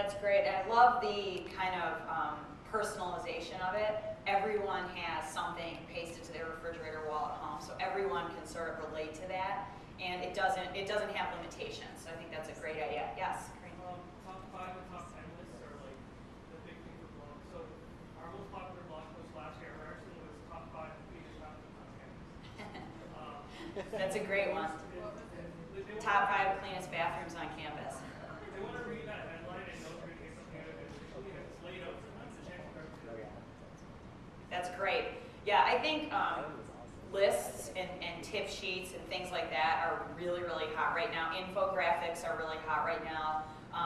That's great. And I love the kind of personalization of it. Everyone has something pasted to their refrigerator wall at home, so everyone can sort of relate to that, and it doesn't have limitations. So I think that's a great idea. Yes. Top 5 and top 10 lists are like the big thing for blogs. So our most popular blog post last year actually was top 5 cleanest bathrooms on campus. That's a great one. Top 5 cleanest bathrooms on campus. They want to read that headline and know they're going to get something out of it. It's laid out sometimes, the chance to do it. That's great. Yeah, I think lists and tip sheets and things like that are really, really hot right now. Infographics are really hot right now.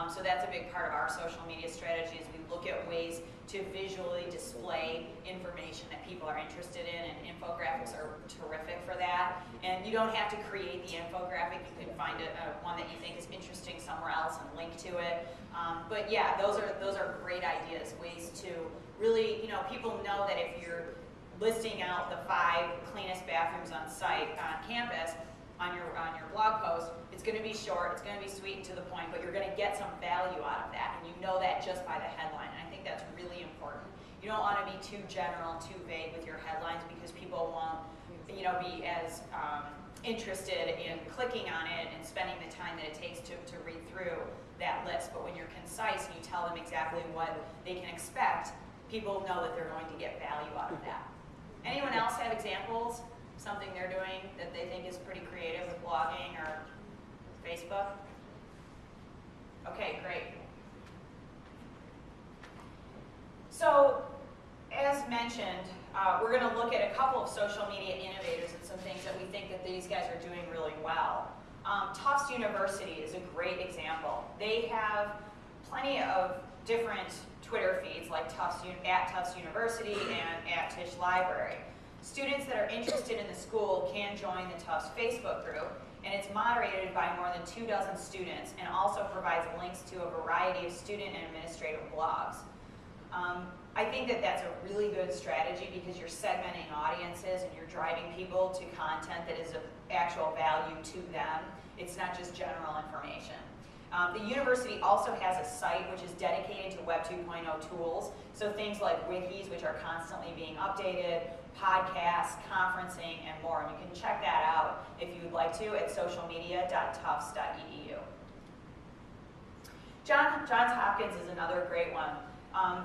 So that's a big part of our social media strategy is we look at ways to visually display information that people are interested in, and infographics are terrific for that. And you don't have to create the infographic. You can find one that you think is interesting somewhere else and link to it. But yeah, those are great ideas, ways to really, people know that if you're listing out the 5 cleanest bathrooms on site, on campus, on your blog post, it's going to be short, it's going to be sweet and to the point, but you're going to get some value out of that, and you know that just by the headline, and I think that's really important. You don't want to be too general, too vague with your headlines, because people won't, be as interested in clicking on it and spending the time that it takes to read through that list. But when you're concise and you tell them exactly what they can expect, people know that they're going to get value out of that. Anyone else have examples? Something they're doing that they think is pretty creative with blogging or Facebook? Okay, great. So, as mentioned, we're going to look at a couple of social media innovators and some things that we think that these guys are doing really well. Tufts University is a great example. They have plenty of different Twitter feeds like at Tufts University and at Tisch Library. Students that are interested in the school can join the Tufts Facebook group, and it's moderated by more than 24 students and also provides links to a variety of student and administrative blogs. I think that that's a really good strategy because you're segmenting audiences and you're driving people to content that is of actual value to them. It's not just general information. The university also has a site which is dedicated to Web 2.0 tools, so things like wikis, which are constantly being updated, podcasts, conferencing, and more. And you can check that out if you would like to at socialmedia.tufts.edu. Johns Hopkins is another great one.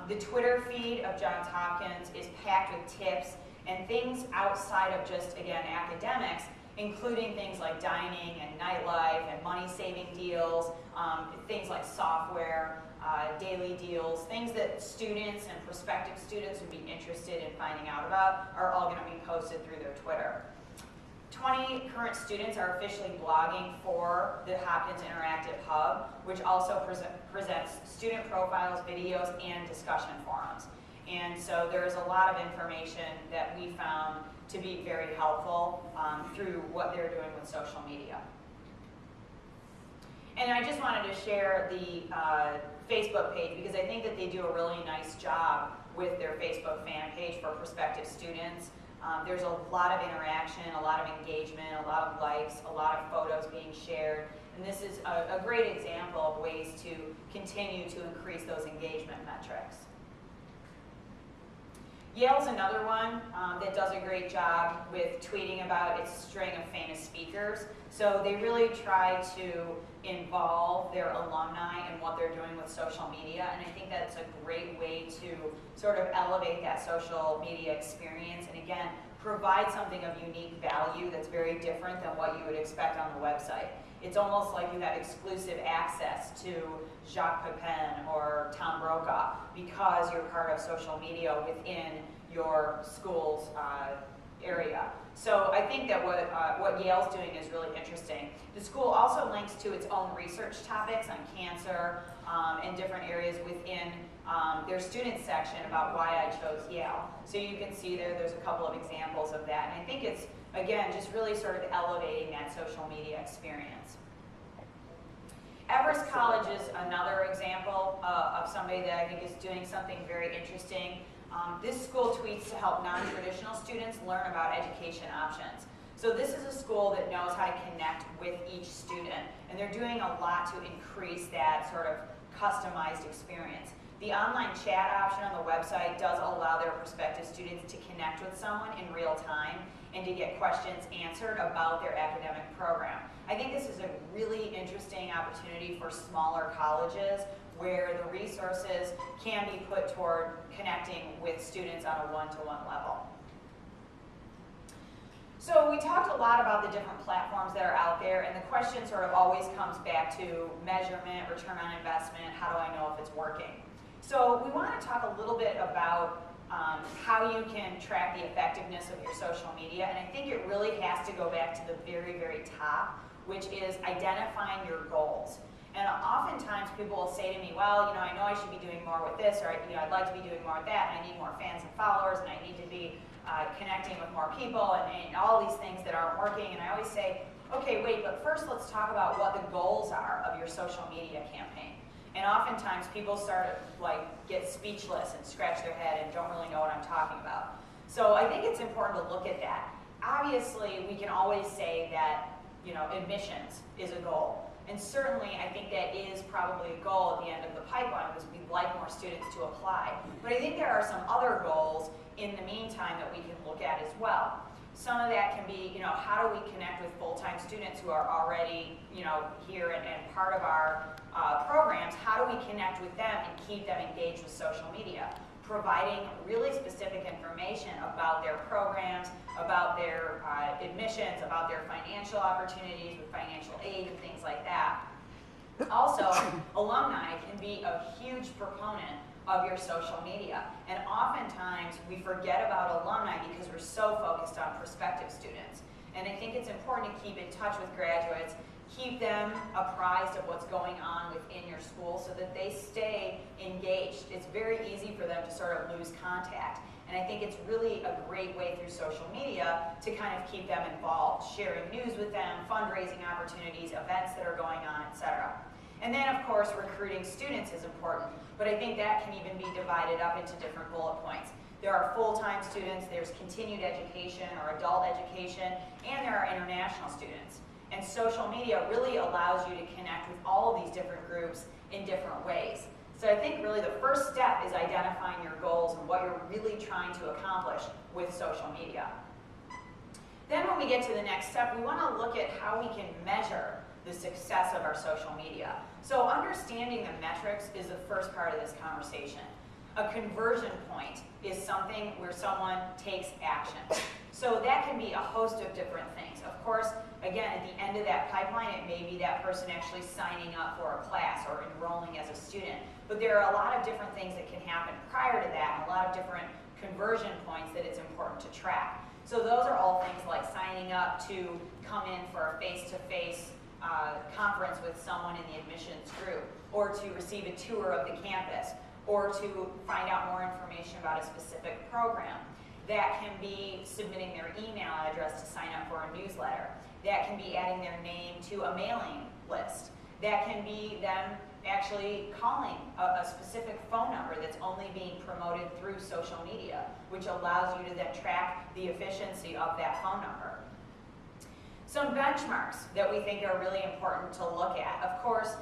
The Twitter feed of Johns Hopkins is packed with tips and things outside of just, again, academics, including things like dining and nightlife and money-saving deals, things like software, daily deals, things that students and prospective students would be interested in finding out about are all going to be posted through their Twitter. 20 current students are officially blogging for the Hopkins Interactive Hub, which also presents student profiles, videos, and discussion forums. And so there's a lot of information that we found to be very helpful through what they're doing with social media. And I just wanted to share the Facebook page because I think that they do a really nice job with their Facebook fan page for prospective students. There's a lot of interaction, a lot of engagement, a lot of likes, a lot of photos being shared. And this is a great example of ways to continue to increase those engagement metrics. Yale's another one that does a great job with tweeting about its string of famous speakers. So they really try to involve their alumni in what they're doing with social media, and I think that's a great way to sort of elevate that social media experience and again, provide something of unique value that's very different than what you would expect on the website. It's almost like you have exclusive access to Jacques Pepin or Tom Brokaw because you're part of social media within your school's area. So I think that what Yale's doing is really interesting. The school also links to its own research topics on cancer and different areas within their student section about why I chose Yale. So you can see there's a couple of examples of that. And I think it's, again, just really sort of elevating that social media experience. Everest College is another example of somebody that I think is doing something very interesting. This school tweets to help non-traditional students learn about education options. So this is a school that knows how to connect with each student, and they're doing a lot to increase that sort of customized experience. The online chat option on the website does allow their prospective students to connect with someone in real time and to get questions answered about their academic program. I think this is a really interesting opportunity for smaller colleges where the resources can be put toward connecting with students on a one-to-one level. So we talked a lot about the different platforms that are out there, and the question sort of always comes back to measurement, return on investment, how do I know if it's working? So we want to talk a little bit about how you can track the effectiveness of your social media, and I think it really has to go back to the very, very top, which is identifying your goals. And oftentimes people will say to me, well, I know I should be doing more with this, or I'd like to be doing more with that, and I need more fans and followers, and I need to be connecting with more people, and all these things that aren't working. And I always say, okay, wait, but first let's talk about what the goals are of your social media campaign. And oftentimes people start to get speechless and scratch their head and don't really know what I'm talking about. So I think it's important to look at that. Obviously, we can always say that admissions is a goal. And certainly, I think that is probably a goal at the end of the pipeline because we'd like more students to apply. But I think there are some other goals in the meantime that we can look at as well. Some of that can be, how do we connect with full-time students who are already, here and part of our programs? How do we connect with them and keep them engaged with social media? Providing really specific information about their programs, about their admissions, about their financial opportunities with financial aid and things like that. Also, alumni can be a huge proponent of your social media. And oftentimes we forget about alumni because we're so focused on prospective students. And I think it's important to keep in touch with graduates, keep them apprised of what's going on within your school so that they stay engaged. It's very easy for them to sort of lose contact. And I think it's really a great way through social media to kind of keep them involved, sharing news with them, fundraising opportunities, events that are going on, etc. And then, of course, recruiting students is important, but I think that can even be divided up into different bullet points. There are full-time students, there's continued education or adult education, and there are international students. And social media really allows you to connect with all of these different groups in different ways. So I think really the first step is identifying your goals and what you're really trying to accomplish with social media. Then when we get to the next step, we want to look at how we can measure the success of our social media. So understanding the metrics is the first part of this conversation. A conversion point is something where someone takes action. So that can be a host of different things. Of course, again, at the end of that pipeline, it may be that person actually signing up for a class or enrolling as a student. But there are a lot of different things that can happen prior to that, and a lot of different conversion points that it's important to track. So those are all things like signing up to come in for a face-to-face conference with someone in the admissions group, or to receive a tour of the campus, or to find out more information about a specific program. That can be submitting their email address to sign up for a newsletter. That can be adding their name to a mailing list. That can be them actually calling a specific phone number that's only being promoted through social media, which allows you to then track the efficiency of that phone number. Some benchmarks that we think are really important to look at. Of course,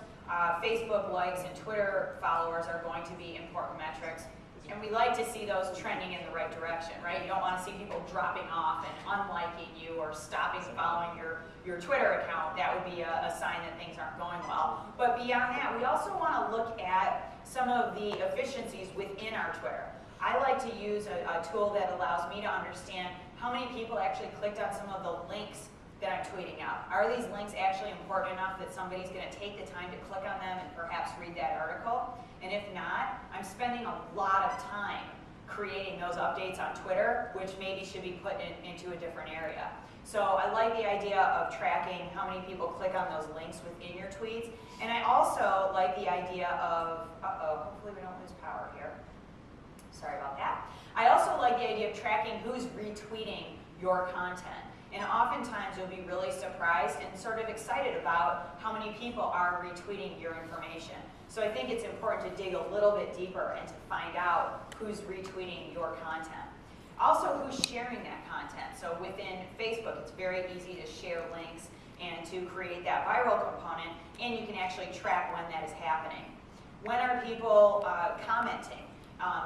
Facebook likes and Twitter followers are going to be important metrics, and we like to see those trending in the right direction, right? You don't want to see people dropping off and unliking you or stopping following your Twitter account. That would be a sign that things aren't going well. But beyond that, we also want to look at some of the efficiencies within our Twitter. I like to use a tool that allows me to understand how many people actually clicked on some of the links that I'm tweeting out. Are these links actually important enough that somebody's going to take the time to click on them and perhaps read that article? And if not, I'm spending a lot of time creating those updates on Twitter, which maybe should be put into a different area. So I like the idea of tracking how many people click on those links within your tweets. And I also like the idea of, hopefully we don't lose power here. Sorry about that. I also like the idea of tracking who's retweeting your content. And oftentimes you'll be really surprised and sort of excited about how many people are retweeting your information. So I think it's important to dig a little bit deeper and to find out who's retweeting your content. Also, who's sharing that content. So within Facebook, it's very easy to share links and to create that viral component, and you can actually track when that is happening. When are people commenting?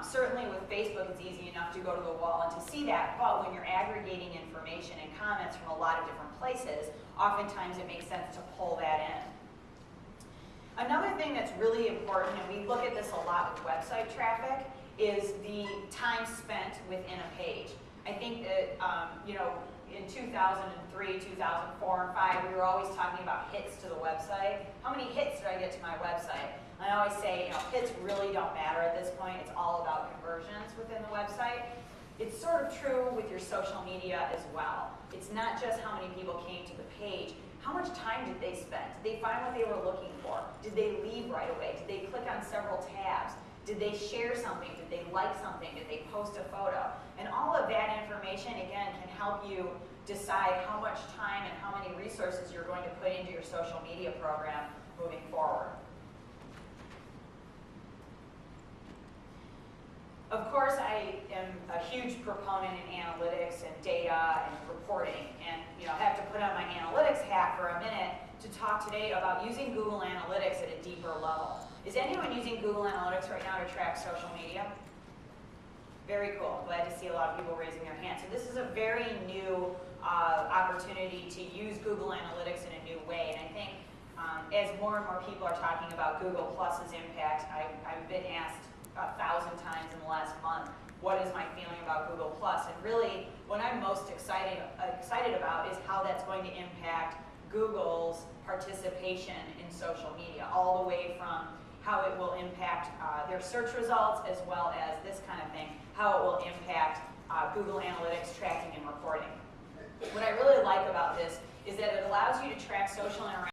Certainly with Facebook, it's easy enough to go to the wall and to see that, but when you're aggregating information and comments from a lot of different places, oftentimes it makes sense to pull that in. Another thing that's really important, and we look at this a lot with website traffic, is the time spent within a page. I think that, in 2003, 2004, and 2005, we were always talking about hits to the website. How many hits did I get to my website? And I always say, hits really don't matter at this point. It's all about conversions within the website. It's sort of true with your social media as well. It's not just how many people came to the page. How much time did they spend? Did they find what they were looking for? Did they leave right away? Did they click on several tabs? Did they share something? Did they like something? Did they post a photo? And all of that information, again, can help you decide how much time and how many resources you're going to put into your social media program moving forward. Of course, I am a huge proponent in analytics and data and reporting, and I have to put on my analytics hat for a minute to talk today about using Google Analytics at a deeper level. Is anyone using Google Analytics right now to track social media? Very cool. Glad to see a lot of people raising their hands. So this is a very new opportunity to use Google Analytics in a new way, and I think as more and more people are talking about Google Plus's impact, I've been asked 1,000 times in the last month, what is my feeling about Google Plus? And really, what I'm most excited about is how that's going to impact Google's participation in social media, all the way from how it will impact their search results, as well as this kind of thing, how it will impact Google Analytics tracking and reporting. What I really like about this is that it allows you to track social interaction